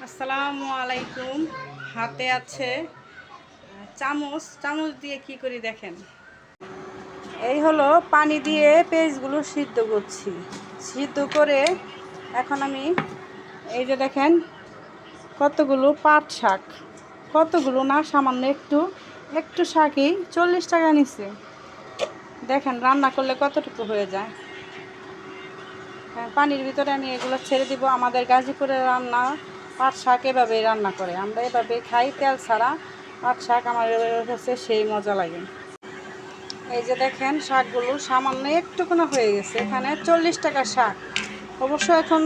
আসসালামু আলাইকুম। হাতে আছে চামচ। চামচ দিয়ে কি করি দেখেন। এই হলো পানি দিয়ে পেঁয়াজগুলো সিদ্ধ করছি। সিদ্ধ করে এখন আমি এই যে দেখেন কতগুলো পাট শাক, কতগুলো না সামান্য একটু একটু শাকই 40 টাকা নিচ্ছে। দেখেন রান্না করলে কতটুকু হয়ে যায়। পানির ভিতরে আমি এগুলো ছেড়ে দিব। আমাদের গাজীপুরের রান্না পাট শাক এভাবেই রান্না করে, আমরা এভাবেই খাই তেল ছাড়া। পাট শাক আমার কাছে সেই মজা লাগে। এই যে দেখেন শাকগুলো সামান্য একটুকুনো হয়ে গেছে। এখানে 40 টাকা শাক। অবশ্য এখন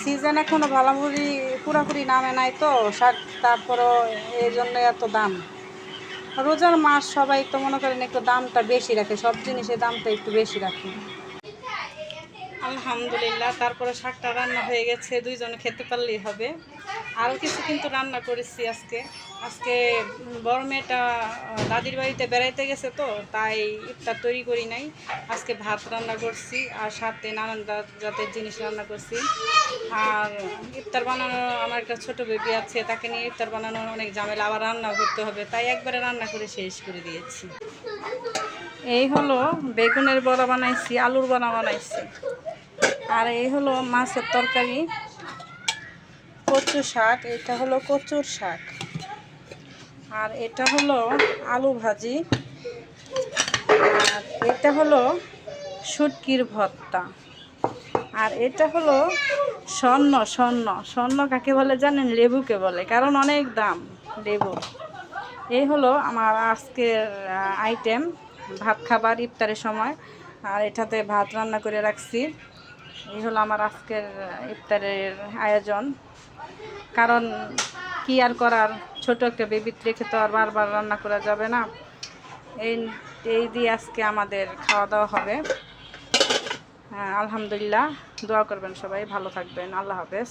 সিজন এখনও ভালোমুড়ি পুরাপুরি নামে নাই তো শাক, তারপরও এই জন্য এত দাম। রোজার মাস সবাই তো মনে করেন একটু দামটা বেশি রাখে, সব জিনিসের দামটা একটু বেশি রাখে। আলহামদুলিল্লাহ, তারপরে শাকটা রান্না হয়ে গেছে, দুইজনে খেতে পারলেই হবে। আরও কিছু কিন্তু রান্না করেছি আজকে। আজকে বড় মেয়েটা দাদির বাড়িতে বেড়াইতে গেছে, তো তাই ইফতার তৈরি করি নাই। আজকে ভাত রান্না করছি আর সাথে নানান জাতের জিনিস রান্না করছি। আর ইফতার বানানো, আমার একটা ছোটো বেবি আছে, তাকে নিয়ে ইফতার বানানোর অনেক ঝামেলা, আবার রান্না করতে হবে, তাই একবারে রান্না করে শেষ করে দিয়েছি। এই হলো বেগুনের বড়া বানাইছি, আলুর বড়া বানাইছি। আর এই হলো মাছের তরকারি, কচু শাক, এটা হলো কচুর শাক, আর এটা হলো আলু ভাজি, আর এটা হলো শুটকির ভর্তা, আর এটা হলো স্বর্ণ। স্বর্ণ স্বর্ণ কাকে বলে জানেন? লেবুকে বলে, কারণ অনেক দাম লেবু। এই হলো আমার আজকের আইটেম, ভাত খাবার ইফতারের সময়। আর এটাতে ভাত রান্না করে রাখছি। এই হলো আমার আজকের ইফতারের আয়োজন। কারণ কি আর করার, ছোট একটা বেবি রেখে তো আর বারবার রান্না করা যাবে না। এই এই দিয়ে আজকে আমাদের খাওয়া দাওয়া হবে। আলহামদুলিল্লাহ, দোয়া করবেন সবাই, ভালো থাকবেন। আল্লাহ হাফেজ।